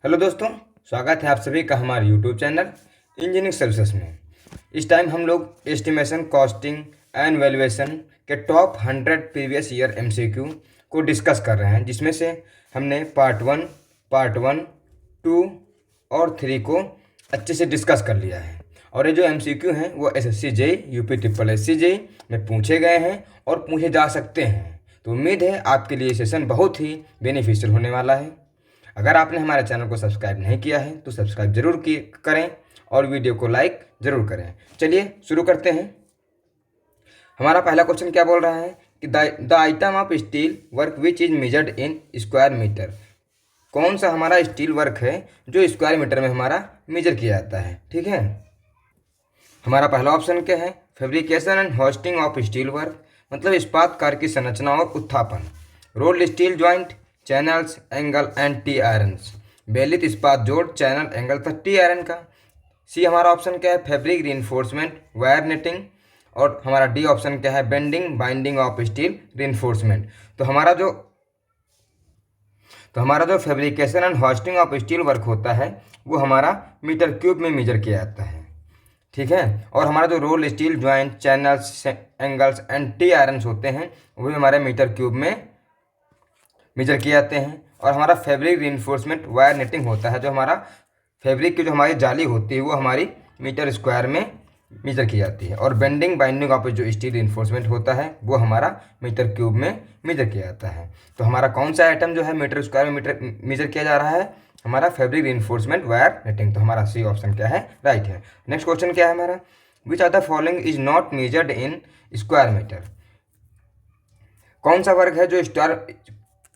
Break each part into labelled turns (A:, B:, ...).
A: Hello दोस्तों, स्वागत है आप सभी का हमारे यूट्यूब चैनल इंजीनियरिंग सर्विसेज में। इस टाइम हम लोग एस्टिमेशन, कॉस्टिंग एंड वैल्यूएशन के टॉप 100 प्रीवियस ईयर एमसीक्यू को डिस्कस कर रहे हैं, जिसमें से हमने पार्ट वन, टू और थ्री को अच्छे से डिस्कस कर लिया है। और ये जो एमसीक्यू हैं वो SSC JE, UP triple SC JE में पूछे गए हैं और पूछे जा सकते हैं। तो उम्मीद है आपके लिए सेशन बहुत ही बेनिफिशियल होने वाला है। अगर आपने हमारे चैनल को सब्सक्राइब नहीं किया है तो सब्सक्राइब जरूर करें और वीडियो को लाइक जरूर करें। चलिए शुरू करते हैं। हमारा पहला क्वेश्चन क्या बोल रहा है कि the item of steel work which is measured in square metre. कौन सा हमारा स्टील वर्क है जो स्क्वायर मीटर में हमारा मेजर किया जाता है। ठीक है, हमारा पहला ऑप्शन क्या है, fabrication and hoisting of steel work, मतलब इस्पात कार्य की संरचना और उत्थापन। Rolled steel joint, channels, angle and T irons, बेलित इस्पात जोड़, चैनल, एंगल तथा टी आयरन का। सी हमारा ऑप्शन क्या है, फैब्रिक रीइंफोर्समेंट, वायर नेटिंग। और हमारा डी ऑप्शन क्या है, bending binding of steel reinforcement. तो हमारा जो fabrication and hoisting of steel work होता है वो हमारा मीटर क्यूब में मेजर किया जाता है। ठीक है, और हमारा जो role steel joint, channels, angles and T irons होते हैं वो भी हमारे मीटर क्यूब में मेजर किए जाते हैं। और हमारा फैब्रिक रीइंफोर्समेंट वायर नेटिंग होता है, जो हमारा फैब्रिक की जो हमारी जाली होती है वो हमारी मीटर स्क्वायर में मेजर की जाती है। और बेंडिंग बाइंडिंग ऑफ जो स्टील रीइंफोर्समेंट होता है वो हमारा मीटर क्यूब में मेजर किया जाता है। तो हमारा कौन सा आइटम जो है मीटर स्क्वायर में मेजर किया जा रहा है, हमारा फैब्रिक रीइंफोर्समेंट वायर नेटिंग। तो हमारा सी ऑप्शन क्या है, राइट है। नेक्स्ट क्वेश्चन क्या है हमारा, which are the following is not measured in square metre. कौन सा वर्ग है जो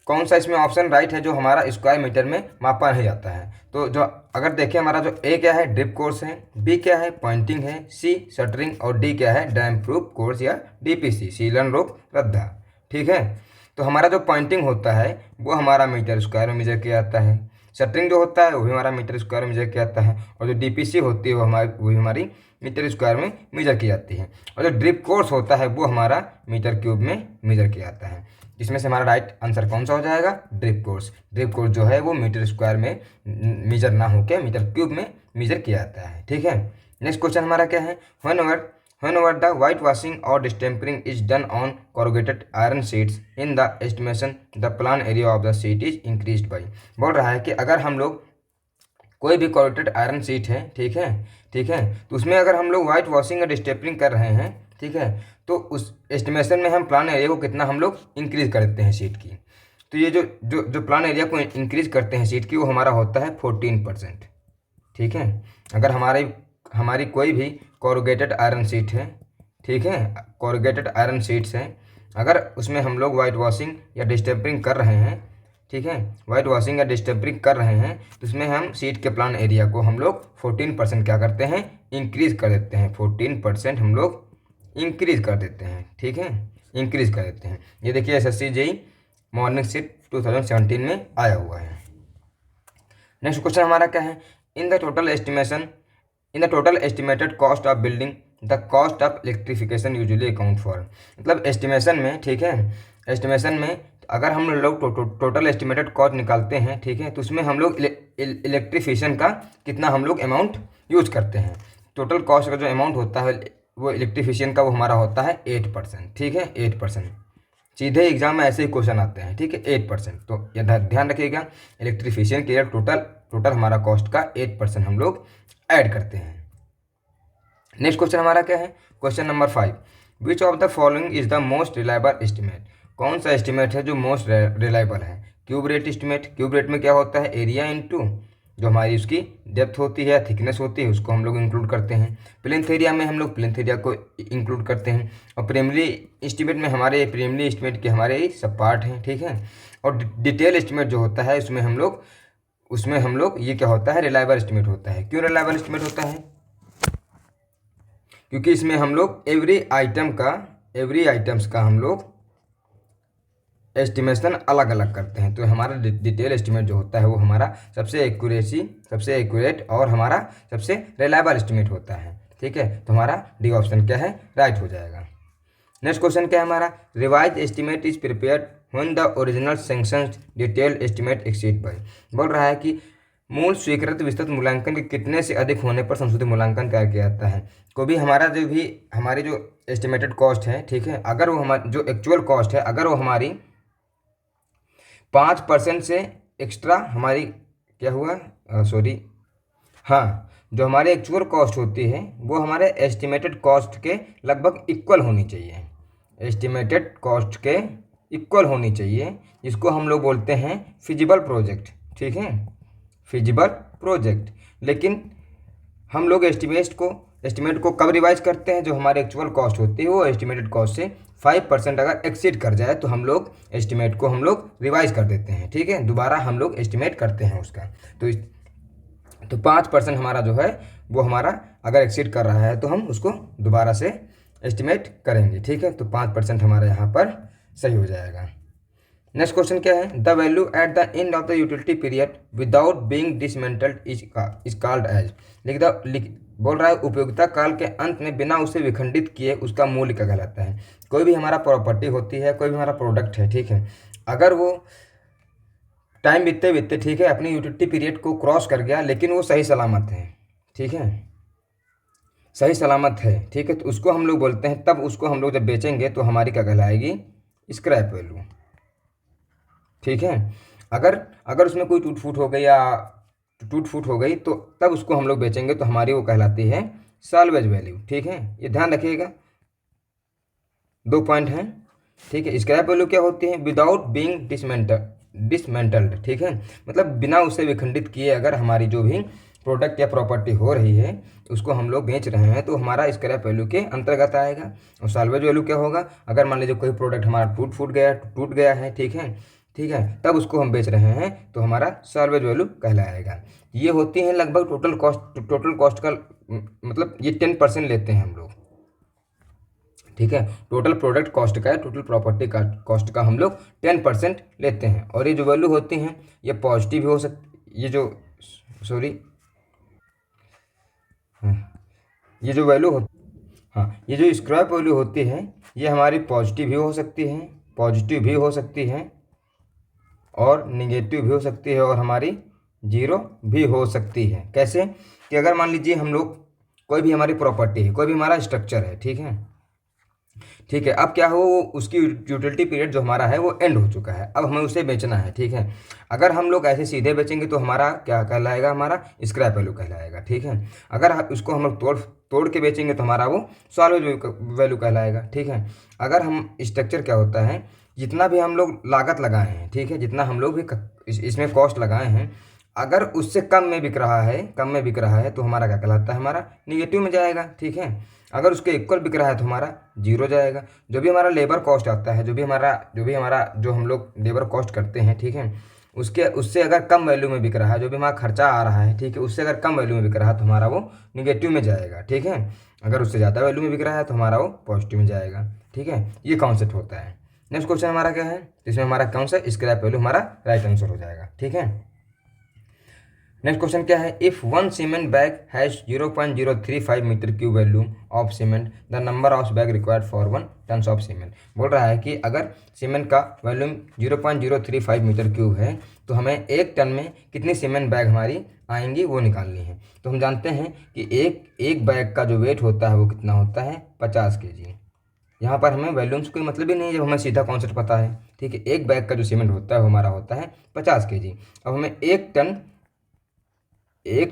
A: कौन सा इसमें ऑप्शन राइट है जो हमारा स्क्वायर मीटर में मापा नहीं जाता है। तो जो अगर देखें, हमारा जो ए क्या है, ड्रिप कोर्स है, बी क्या है, पॉइंटिंग है, सी शटरिंग और डी क्या है, डैम प्रूफ कोर्स या डीपीसी, सीलन रोक रद्दा। ठीक है, तो हमारा जो पॉइंटिंग होता है वो हमारा मीटर स्क्वायर में मेजर किया जाता है। शटरिंग जो होता है वो भी हमारा मीटर स्क्वायर में मेजर किया जाता है। और जो डीपीसी होती है वो भी हमारी मीटर स्क्वायर में मेजर की जाती है। और जो ड्रिप कोर्स होता है वो हमारा मीटर क्यूब में मेजर किया जाता है। इसमें से हमारा राइट आंसर कौन सा हो जाएगा, ड्रिप कोर्स। ड्रिप कोर्स जो है वो मीटर स्क्वायर में मेजर ना होकर मीटर क्यूब में मेजर किया जाता है। ठीक है, नेक्स्ट क्वेश्चन हमारा क्या है, whenever the white washing or distempering is done on corrugated iron sheets in the estimation the plan area of the sheet is increased by। बोल रहा है कि अगर हम लोग कोई भी corrugated आयरन शीट है, ठीक है, तो उसमें अगर हम लोग व्हाइट वॉशिंग और डिस्टेपरिंग कर रहे हैं, ठीक है, तो उस एस्टिमेशन में हम प्लान एरिया को कितना हम लोग इंक्रीज कर देते हैं शीट की। तो ये जो जो जो प्लान एरिया को इंक्रीज करते हैं शीट की वो हमारा होता है 14%। ठीक है, अगर हमारी कोई भी कोरुगेटेड आयरन शीट है, ठीक है, कोरुगेटेड आयरन शीट्स हैं, अगर उसमें हम लोग वाइट वॉशिंग या डिस्टेम्परिंग कर रहे हैं, ठीक है, वाइट वॉशिंग या डिस्टेम्परिंग कर रहे हैं, तो उसमें हम शीट के प्लान एरिया को हम लोग 14% क्या करते हैं, इंक्रीज कर देते हैं। 14% हम लोग इंक्रीज कर देते हैं। ठीक है, इंक्रीज कर देते हैं। ये देखिए एसएससी जेई मॉर्निंग शीट 2017 में आया हुआ है। नेक्स्ट क्वेश्चन हमारा क्या है, in the total estimated cost of building the cost of electrification usually account for. मतलब एस्टिमेशन में, ठीक है, एस्टिमेशन में अगर हम लोग टोटल एस्टिमेटेड कॉस्ट निकालते हैं, ठीक है, तो उसमें हम लोग इलेक्ट्रिफिकेशन का कितना हम लोग अमाउंट यूज करते हैं। टोटल कॉस्ट का जो अमाउंट होता है वो इलेक्ट्रिफिकेशन का वो हमारा होता है 8%। ठीक है, 8%। सीधे एग्जाम में ऐसे ही क्वेश्चन आते हैं। ठीक है, 8%। तो ये ध्यान रखिएगा, इलेक्ट्रिफिकेशन के लिए टोटल हमारा कॉस्ट का 8% हम लोग ऐड करते हैं। नेक्स्ट क्वेश्चन हमारा क्या है, question number 5, which of the following is the most reliable estimate. कौन सा एस्टिमेट है जो मोस्ट रिलायबल है। Cube rate estimate. Cube rate में क्या होता है, एरिया इंटू जो हमारी उसकी डेप्थ होती है, थिकनेस होती है, उसको हम लोग इंक्लूड करते हैं। प्लेंथ एरिया में हम लोग प्लेंथ एरिया को इंक्लूड करते हैं। और प्राइमरी एस्टिमेट में हमारे प्राइमरी एस्टिमेट के हमारे सब पार्ट हैं। ठीक है, और डिटेल एस्टिमेट जो होता है उसमें हम लोग ये क्या होता है, रिलायबल एस्टिमेट होता है। क्यों रिलायबल एस्टिमेट होता है, क्योंकि इसमें हम लोग एवरी आइटम्स का हम लोग एस्टिमेशन अलग अलग करते हैं। तो हमारा डिटेल एस्टिमेट जो होता है वो हमारा सबसे एक्यूरेट और हमारा सबसे रिलायबल एस्टिमेट होता है। ठीक है, तो हमारा डी ऑप्शन क्या है, राइट हो जाएगा। नेक्स्ट क्वेश्चन क्या है हमारा, revise estimate is prepared when the original sanctions detailed estimate exceed by. बोल रहा है कि मूल स्वीकृत विस्तृत मूल्यांकन के कितने से अधिक होने पर संशोधित मूल्यांकन तैयार किया जाता है। कोई भी हमारी जो एस्टिमेटेड कॉस्ट है, ठीक है, अगर वो हमारी जो एक्चुअल कॉस्ट है, अगर वो हमारी 5% से एक्स्ट्रा हमारी क्या हुआ, सॉरी, हाँ, जो हमारे एक्चुअल कॉस्ट होती है वो हमारे एस्टिमेटेड कॉस्ट के लगभग इक्वल होनी चाहिए। एस्टिमेटेड कॉस्ट के इक्वल होनी चाहिए, जिसको हम लोग बोलते हैं फिजिबल प्रोजेक्ट, ठीक है, फिजिबल प्रोजेक्ट। लेकिन हम लोग एस्टिमेट को कब रिवाइज करते हैं, जो हमारे एक्चुअल कॉस्ट होती है वो एस्टिमेटेड कॉस्ट से 5% अगर एक्सीड कर जाए तो हम लोग एस्टिमेट को हम लोग रिवाइज कर देते हैं, ठीक है, दोबारा हम लोग एस्टिमेट करते हैं उसका। तो 5% हमारा जो है वो हमारा अगर एक्सीड कर रहा है तो हम उसको दोबारा से एस्टिमेट करेंगे, ठीक है। तो 5% हमारा यहाँ पर सही हो जाएगा। नेक्स्ट क्वेश्चन क्या है, the value at the end of the utility period without being dismantled is called as. बोल रहा है उपयोगिता काल के अंत में बिना उसे विखंडित किए उसका मूल्य क्या कहलाता है। कोई भी हमारा प्रॉपर्टी होती है, कोई भी हमारा प्रोडक्ट है, ठीक है, अगर वो टाइम बीतते बीतते, ठीक है, अपनी यूटिलिटी पीरियड को क्रॉस कर गया लेकिन वो सही सलामत है, ठीक है, सही सलामत है, ठीक है, तो उसको हम लोग बोलते हैं, तब उसको हम लोग जब बेचेंगे तो हमारी क्या कहलाएगी, स्क्रैप वैल्यू, ठीक है। अगर उसमें कोई टूट फूट हो गई तो तब उसको हम लोग बेचेंगे तो हमारी वो कहलाती है साल्वेज वैल्यू, ठीक है, ये ध्यान रखिएगा। 2 पॉइंट हैं, ठीक है। स्क्रैप वैल्यू क्या होती है, विदाउट बीइंग डिसमेंटल्ड, ठीक है, मतलब बिना उसे विखंडित किए अगर हमारी जो भी प्रोडक्ट या प्रॉपर्टी हो रही है उसको हम लोग बेच रहे हैं तो हमारा स्क्रैप वैल्यू के अंतर्गत आएगा। और साल्वेज वैल्यू क्या होगा, अगर मान लीजिए कोई प्रोडक्ट हमारा टूट गया है, ठीक है, तब उसको हम बेच रहे हैं तो हमारा साल्वेज वैल्यू कहलाएगा। ये होती है लगभग टोटल कॉस्ट का मतलब ये 10% लेते हैं हम लोग, ठीक है, टोटल प्रोडक्ट कॉस्ट का, टोटल प्रॉपर्टी का कॉस्ट का हम लोग 10% लेते हैं। और ये जो वैल्यू होती हैं ये पॉजिटिव भी हो सकती, ये जो सॉरी ये जो वैल्यू हो, हाँ, ये जो स्क्रैप वैल्यू होती है ये हमारी पॉजिटिव भी हो सकती है और निगेटिव भी हो सकती है और हमारी जीरो भी हो सकती है। कैसे कि अगर मान लीजिए हम लोग कोई भी हमारी प्रॉपर्टी है, कोई भी हमारा स्ट्रक्चर है, ठीक है, अब क्या हो, उसकी यूटिलिटी पीरियड जो हमारा है वो एंड हो चुका है, अब हमें उसे बेचना है, ठीक है। अगर हम लोग ऐसे सीधे बेचेंगे तो हमारा क्या कहलाएगा, हमारा स्क्रैप वैल्यू कहलाएगा, ठीक है। अगर उसको हम लोग तोड़ के बेचेंगे तो हमारा वो सॉल्वेज वैल्यू कहलाएगा, ठीक है। अगर हम स्ट्रक्चर क्या होता है, जितना भी हम लोग लागत लगाए हैं, ठीक है, जितना हम लोग भी इसमें कॉस्ट लगाए हैं, अगर उससे कम में बिक रहा है तो हमारा क्या कहलाता है, हमारा निगेटिव में जाएगा, ठीक है। अगर उसके इक्वल बिक रहा है तो हमारा जीरो जाएगा। जो भी हमारा लेबर कॉस्ट आता है, जो हम लोग लेबर कॉस्ट करते हैं, ठीक है, उससे अगर कम वैल्यू में बिक रहा है, जो भी हमारा खर्चा आ रहा है, ठीक है, उससे अगर कम वैल्यू में बिक रहा है तो हमारा वो निगेटिव में जाएगा, ठीक है। अगर उससे ज़्यादा वैल्यू में बिक रहा है तो हमारा वो पॉजिटिव में जाएगा, ठीक है। ये कॉन्सेप्ट होता है। नेक्स्ट क्वेश्चन हमारा क्या है, इसमें हमारा कौन सा स्क्रैप वैल्यू हमारा राइट आंसर हो जाएगा, ठीक है। नेक्स्ट क्वेश्चन क्या है, if 1 cement bag has 0.035 metre cube value of cement, the number of bag required for 1 ton of cement. बोल रहा है कि अगर सीमेंट का वॉल्यूम 0.035 मीटर क्यूब है तो हमें 1 टन में कितनी सीमेंट बैग हमारी आएंगी वो निकालनी है। तो हम जानते हैं कि एक बैग का जो वेट होता है वो कितना होता है, 50 kg। यहाँ पर हमें वैल्यूम्स कोई मतलब ही नहीं है, जब हमें सीधा कॉन्सेप्ट पता है, ठीक है। एक बैग का जो सीमेंट होता है वो हमारा होता है 50 kg। अब हमें एक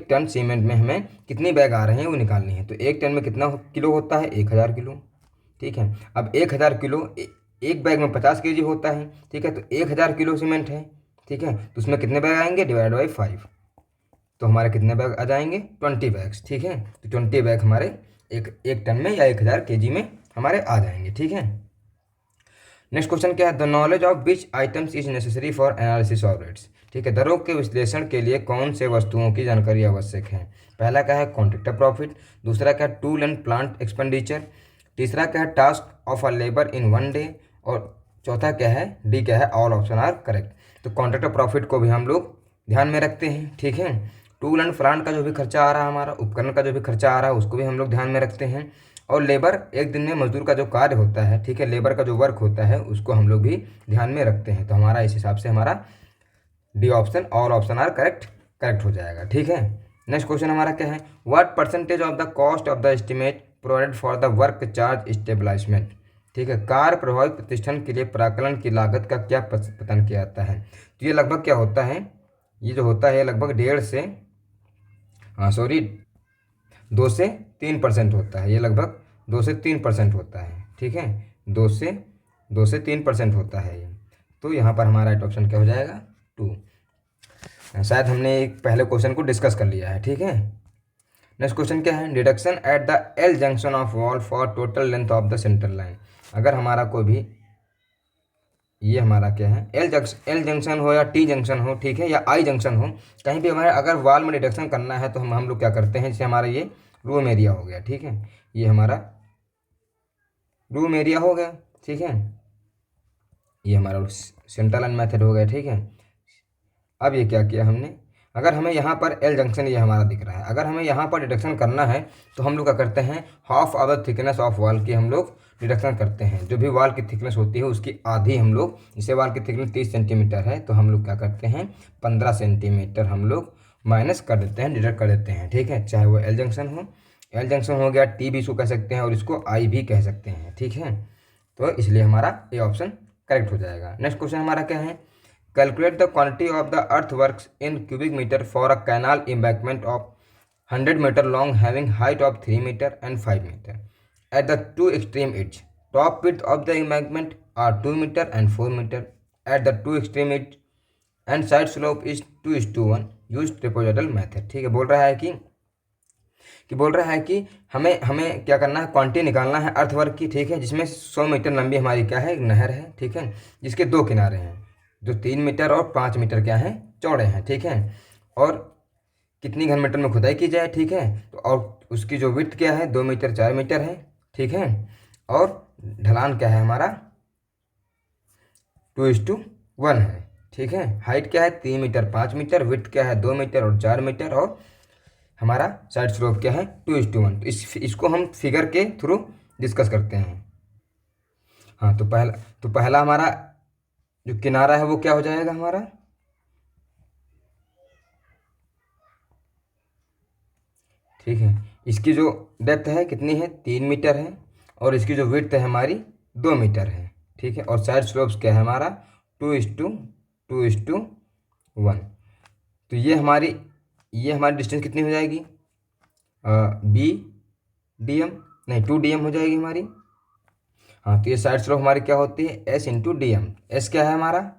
A: टन सीमेंट में हमें कितनी बैग आ रहे हैं वो निकालनी है। तो 1 टन में कितना किलो होता है, 1000 किलो, ठीक है। अब 1000 किलो, एक बैग में 50 kg होता है, ठीक है, तो 1000 किलो सीमेंट है, ठीक है, तो उसमें कितने बैग आएंगे, डिवाइड बाई 5, तो हमारे कितने बैग आ जाएंगे, 20 बैग्स, ठीक है। तो 20 बैग हमारे एक टन में या 1000 kg में हमारे आ जाएंगे, ठीक है। नेक्स्ट क्वेश्चन क्या है, the knowledge of which items is necessary for analysis of rates, ठीक है। दरों के विश्लेषण के लिए कौन से वस्तुओं की जानकारी आवश्यक है। पहला क्या है, कॉन्ट्रैक्टर प्रॉफिट, दूसरा क्या है, टूल एंड प्लांट एक्सपेंडिचर, तीसरा क्या है, task of a labour in 1 day, और चौथा क्या है, डी क्या है, ऑल ऑप्शन आर करेक्ट। तो कॉन्ट्रैक्टर प्रॉफिट को भी हम लोग ध्यान में रखते हैं, ठीक है। टूल एंड प्लांट का जो भी खर्चा आ रहा है, हमारा उपकरण का जो भी खर्चा आ रहा है उसको भी हम लोग ध्यान में रखते हैं। और लेबर, एक दिन में मजदूर का जो कार्य होता है, ठीक है, लेबर का जो वर्क होता है उसको हम लोग भी ध्यान में रखते हैं। तो हमारा इस हिसाब से हमारा D option, all option are correct correct हो जाएगा। ठीक है, नेक्स्ट क्वेश्चन हमारा क्या है, what percentage of the cost of the estimate provided for the work charge establishment. ठीक है, कार्य प्रभावित प्रतिष्ठान के लिए प्राकलन की लागत का क्या प्रदान किया जाता है। तो ये लगभग क्या होता है, ये जो होता है लगभग 2 से 3% होता है। ये लगभग 2 से 3% होता है। ठीक है, 2 से 3% होता है ये। तो यहाँ पर हमारा राइट ऑप्शन क्या हो जाएगा, 2। शायद हमने एक पहले क्वेश्चन को डिस्कस कर लिया है। ठीक है, नेक्स्ट क्वेश्चन क्या है, deduction at the L junction of wall for total length of the central line. अगर हमारा कोई भी, ये हमारा क्या है, एल जंक्शन हो या टी जंक्शन हो, ठीक है, या आई जंक्शन हो, कहीं भी हमारे अगर वॉल में डिडक्शन करना है तो हम लोग क्या करते हैं, जैसे हमारा ये रूम एरिया हो गया। ठीक है, ये हमारा रूम एरिया हो गया। ठीक है, ये हमारा सेंट्रल लाइन मेथड हो गया। ठीक है, अब ये क्या किया हमने, अगर हमें यहाँ पर एल जंक्शन ये हमारा दिख रहा है, अगर हमें यहाँ पर डिडक्शन करना है तो हम लोग क्या करते हैं, half of the thickness of wall की हम लोग डिडक्शन करते हैं। जो भी वॉल की थिकनेस होती है उसकी आधी हम लोग, जैसे वॉल की थिकनेस 30 सेंटीमीटर है तो हम लोग क्या करते हैं, 15 सेंटीमीटर हम लोग माइनस कर देते हैं, डिडक्ट कर देते हैं। ठीक है, चाहे वो एल जंक्शन हो, एल जंक्शन हो गया, टी भी इसको कह सकते हैं और इसको आई भी कह सकते हैं। ठीक है, तो इसलिए हमारा ये ऑप्शन करेक्ट हो जाएगा। नेक्स्ट क्वेश्चन हमारा क्या है, calculate the quantity of the earth works in cubic metre for a canal embankment of 100 metre long having height of 3 metre and 5 metre at the two extreme edge. Top width of the embankment are 2 meter and 4 meter at the two extreme edge and side slope is 2:1. Use trapezoidal method. ठीक है, बोल रहा है कि हमें हमें क्या करना है, क्वांटिटी निकालना है अर्थवर्क की। ठीक है, जिसमें 100 मीटर लंबी हमारी क्या है, एक नहर है। ठीक है, जिसके 2 किनारे हैं, जो 3 मीटर और 5 मीटर क्या हैं, चौड़े हैं। ठीक है, और कितनी घन मीटर में खुदाई की जाए। ठीक है, तो और उसकी जो विड्थ क्या है, 2 मीटर 4 मीटर है। ठीक है, और ढलान क्या है हमारा, 2:1 है। ठीक है, हाइट क्या है, 3 मीटर 5 मीटर, विड्थ क्या है, 2 मीटर और 4 मीटर, और हमारा साइड स्लोप क्या है, 2:1। तो इसको हम फिगर के थ्रू डिस्कस करते हैं। हाँ, तो पहला हमारा जो किनारा है वो क्या हो जाएगा हमारा, ठीक है, इसकी जो डेप्थ है कितनी है, 3 मीटर है, और इसकी जो विड्थ है हमारी 2 मीटर है। ठीक है, और साइड स्लोप्स क्या है हमारा, 2:1। तो ये हमारी डिस्टेंस कितनी हो जाएगी, बी डी एम, नहीं 2 DM हो जाएगी हमारी। हाँ, तो ये साइड स्लोप हमारी क्या होती है, S/DM। एस क्या है हमारा,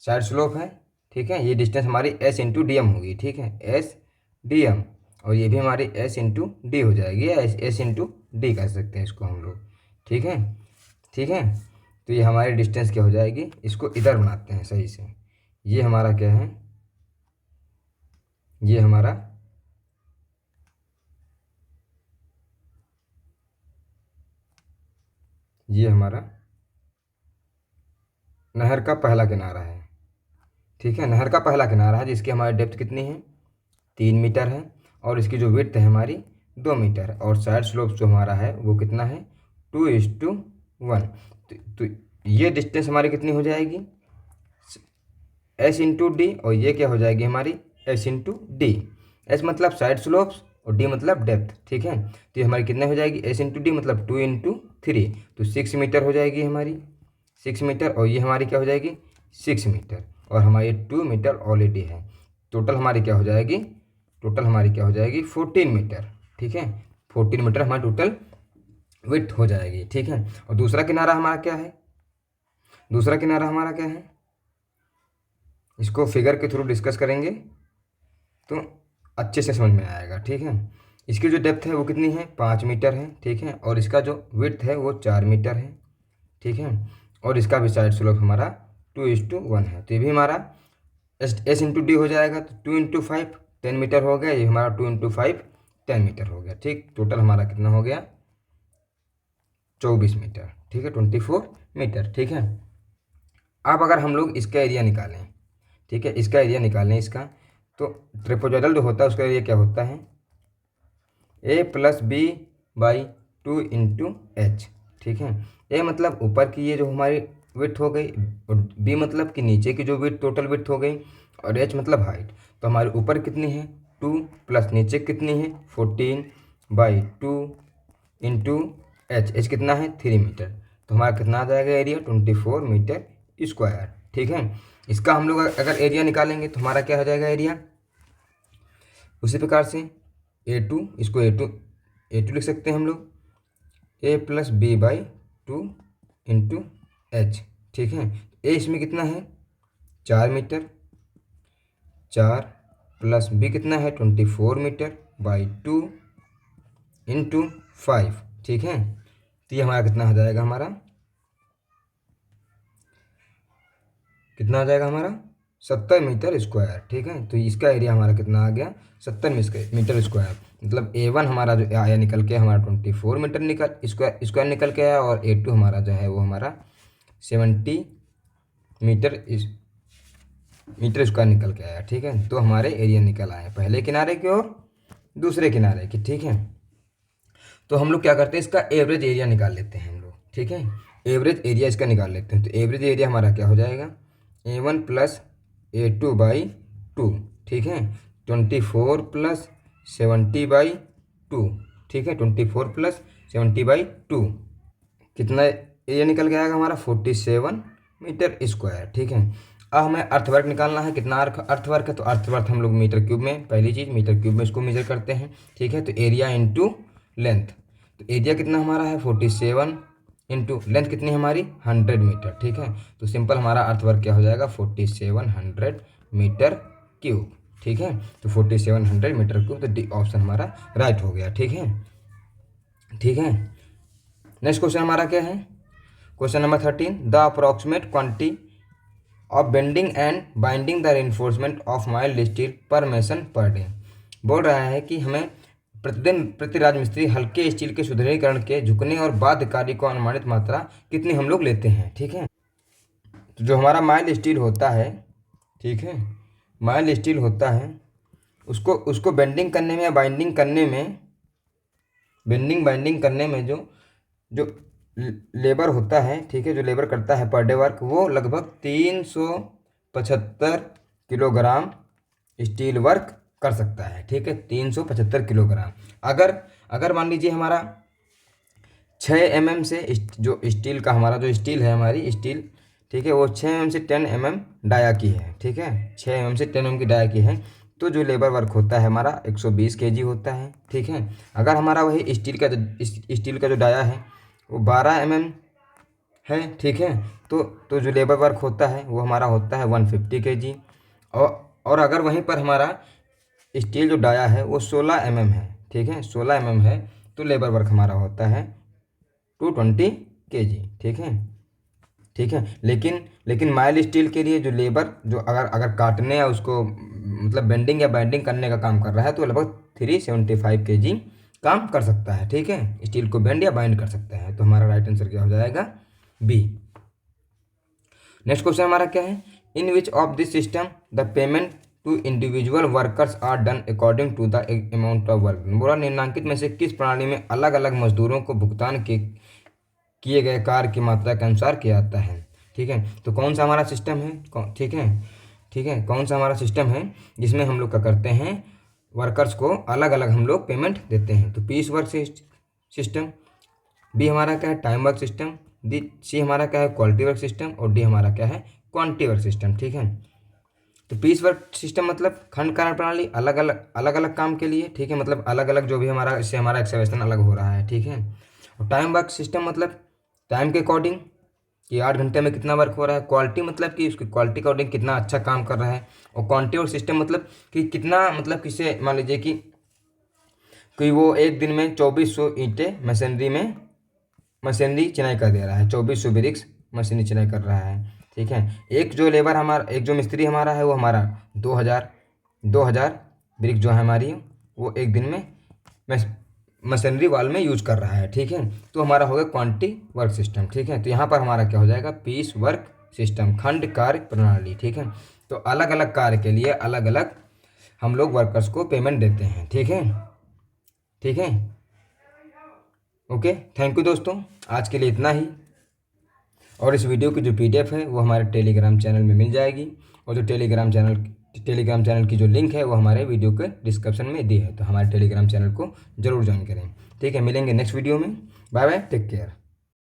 A: साइड स्लोप है। ठीक है, ये डिस्टेंस हमारी S/DM होगी। ठीक है, S/DM, और ये भी हमारी S/D हो जाएगी, या S/D कह सकते हैं इसको हम लोग। ठीक है, ठीक है, तो ये हमारी डिस्टेंस क्या हो जाएगी, इसको इधर बनाते हैं सही से। ये हमारा क्या है, ये हमारा नहर का पहला किनारा है। ठीक है, नहर का पहला किनारा है जिसकी हमारी डेप्थ कितनी है, 3 मीटर है, और इसकी जो विड्थ है हमारी 2 मीटर, और साइड स्लोप जो हमारा है वो कितना है, 2:1। तो ये डिस्टेंस हमारी कितनी हो जाएगी, S/D, और ये क्या हो जाएगी हमारी, S/D। S मतलब साइड स्लोप्स और D मतलब डेप्थ। ठीक है, तो ये हमारी कितने हो जाएगी, S/D मतलब 2 × 3, तो 6 मीटर हो जाएगी हमारी, 6 मीटर, और ये हमारी क्या हो जाएगी, 6 मीटर, और हमारी 2 मीटर ऑलरेडी है। टोटल हमारी क्या हो जाएगी, 14 मीटर। ठीक है, 14 मीटर हमारी टोटल विड्थ हो जाएगी। ठीक है, और दूसरा किनारा हमारा क्या है, इसको फिगर के थ्रू डिस्कस करेंगे तो अच्छे से समझ में आएगा। ठीक है, इसकी जो डेप्थ है वो कितनी है, 5 मीटर है। ठीक है, और इसका जो विड्थ है वो 4 मीटर है। ठीक है, और इसका भी साइड स्लोप हमारा 2:1 है। तो ये भी हमारा S/D हो जाएगा, तो 2 × 5 10 मीटर हो गया, ये हमारा 2 × 5 10 मीटर हो गया। ठीक, टोटल हमारा कितना हो गया, 24 मीटर। ठीक है, 24 मीटर। ठीक है, अब अगर हम लोग इसका एरिया निकालें, ठीक है, इसका एरिया निकालें इसका, तो ट्रेपेजॉइडल जो होता है उसका एरिया क्या होता है, A+B/2 × H। ठीक है, A मतलब ऊपर की ये जो हमारी विड्थ हो गई, और B मतलब कि नीचे की जो विड्थ, टोटल विड्थ हो गई, और H मतलब हाइट। तो हमारे ऊपर कितनी है 2 प्लस नीचे कितनी है 14/2 इंटू एच कितना है 3 मीटर। तो हमारा कितना आ जाएगा एरिया 24 मीटर स्क्वायर। ठीक है, इसका हम लोग अगर एरिया निकालेंगे तो हमारा क्या हो जाएगा एरिया, उसी प्रकार से A2, इसको A2 लिख सकते हैं हम लोग, A+B/2 इंटू एच। ठीक है, ए इसमें कितना है 4 मीटर, 4 प्लस बी कितना है 24 मीटर बाई 2 इंटू 5। ठीक है, तो ये हमारा कितना हो जाएगा, हमारा कितना आ जाएगा हमारा 70 मीटर स्क्वायर। ठीक है, तो इसका एरिया हमारा कितना आ गया 70 मीटर स्क्वायर। मतलब A1 हमारा जो आया निकल के हमारा 24 मीटर स्क्वायर निकल के आया, और A2 हमारा जो है वो हमारा 70 मीटर स्क्वायर निकल के आया। ठीक है, तो हमारे एरिया निकल आए पहले किनारे की और दूसरे किनारे की। ठीक है, तो हम लोग क्या करते हैं, इसका एवरेज एरिया निकाल लेते हैं हम लोग। ठीक है, एवरेज एरिया इसका निकाल लेते हैं। तो एवरेज एरिया हमारा क्या हो जाएगा A1 प्लस A2/2। ठीक है, 24 प्लस 70/2। ठीक है, 24 प्लस 70/2 कितना एरिया निकल के आएगा हमारा 47 मीटर स्क्वायर। ठीक है, अब हमें अर्थवर्क निकालना है, कितना अर्थवर्क है, तो अर्थवर्क हम लोग मीटर क्यूब में, पहली चीज़ मीटर क्यूब में इसको मेजर करते हैं। ठीक है, तो एरिया इंटू लेंथ, तो एरिया कितना हमारा है 47 इंटू लेंथ कितनी हमारी 100 मीटर। ठीक है, तो सिंपल हमारा अर्थवर्क क्या हो जाएगा 4700 मीटर क्यूब। ठीक है, तो 4700 मीटर क्यूब, तो डी ऑप्शन हमारा राइट हो गया। ठीक है, ठीक है, नेक्स्ट क्वेश्चन हमारा क्या है, question number 13, the approximate quantity of bending and binding the reinforcement of mild steel पर मेसन पर डे। बोल रहा है कि हमें प्रतिदिन प्रति राजमिस्त्री हल्के स्टील के सुदृढ़ीकरण के झुकने और बाध्य कार्य को अनुमानित मात्रा कितनी हम लोग लेते हैं। ठीक है, तो जो हमारा माइल्ड स्टील होता है, ठीक है, माइल्ड स्टील होता है, उसको बेंडिंग करने में या बाइंडिंग करने में, बाइंडिंग करने में जो लेबर होता है, ठीक है, जो लेबर करता है पर डे वर्क, वो लगभग 375 किलोग्राम स्टील वर्क कर सकता है। ठीक है, 375 किलोग्राम। अगर मान लीजिए हमारा 6 mm से जो स्टील का हमारा जो स्टील है, हमारी स्टील, ठीक है, वो 6 mm से 10 mm डाया की है। ठीक है, 6 mm से 10 mm की डाया की है, तो जो लेबर वर्क होता है हमारा 120 kg होता है। ठीक है, अगर हमारा वही स्टील का जो डाया है वो 12 mm है, ठीक है, तो जो लेबर वर्क होता है वो हमारा होता है 150 kg। और अगर वहीं पर हमारा स्टील जो डाया है वो 16 mm है, ठीक है, 16 mm है, तो लेबर वर्क हमारा होता है 220 kg। ठीक है, ठीक है, लेकिन माइल्ड स्टील के लिए जो लेबर जो अगर काटने या उसको मतलब बेंडिंग या बाइंडिंग करने का काम कर रहा है, तो लगभग 375 kg काम कर सकता है। ठीक है, स्टील को बेंड या बाइंड कर सकता है। तो हमारा राइट आंसर क्या हो जाएगा बी। नेक्स्ट क्वेश्चन हमारा क्या है, in which of this system the payment to individual workers are done according to the amount of work. बोला निम्नलिखित में से किस प्रणाली में अलग अलग मजदूरों को भुगतान किए गए कार्य की मात्रा के अनुसार किया जाता है। ठीक है, तो कौन सा हमारा सिस्टम है, ठीक है, ठीक है, कौन सा हमारा सिस्टम है जिसमें हम लोग क्या करते हैं, वर्कर्स को अलग अलग हम लोग पेमेंट देते हैं। तो पीस वर्क सिस्टम, बी हमारा क्या है टाइम वर्क सिस्टम, सी हमारा क्या है क्वालिटी वर्क सिस्टम, और डी हमारा क्या है क्वांटिटी वर्क सिस्टम। ठीक है, तो पीस वर्क सिस्टम मतलब खंड कार्य प्रणाली, अलग अलग काम के लिए। ठीक है, मतलब अलग अलग जो भी हमारा, इससे हमारा एक्सेवेशन अलग हो रहा है। ठीक है, और टाइम वर्क सिस्टम मतलब टाइम के अकॉर्डिंग कि 8 घंटे में कितना वर्क हो रहा है। क्वालिटी मतलब कि उसकी क्वालिटी के अकॉर्डिंग कितना अच्छा काम कर रहा है। और क्वांटिटी वर्क सिस्टम मतलब कि कितना, मतलब किसे मान लीजिए कि वो एक दिन में 2400 ईंटें मशीनरी चिनाई कर दे रहा है, 2400 ब्रिक्स मशीनरी चिनाई कर रहा है। ठीक है, एक जो मिस्त्री हमारा है वो हमारा 2000 ब्रिक्स जो है हमारी वो एक दिन में मशीनरी वाल में यूज कर रहा है। ठीक है, तो हमारा हो गया क्वांटिटी वर्क सिस्टम। ठीक है, तो यहाँ पर हमारा क्या हो जाएगा पीस वर्क सिस्टम, खंड कार्य प्रणाली। ठीक है, तो अलग अलग कार्य के लिए अलग अलग हम लोग वर्कर्स को पेमेंट देते हैं। ठीक है, ठीक है, ओके, थैंक यू दोस्तों, आज के लिए इतना ही। और इस वीडियो की जो PDF है वो हमारे टेलीग्राम चैनल में मिल जाएगी, और जो टेलीग्राम चैनल टेलीग्राम चैनल की जो लिंक है वो हमारे वीडियो के डिस्क्रिप्शन में दी है, तो हमारे टेलीग्राम चैनल को जरूर ज्वाइन करें। ठीक है, मिलेंगे नेक्स्ट वीडियो में। Bye bye, take care.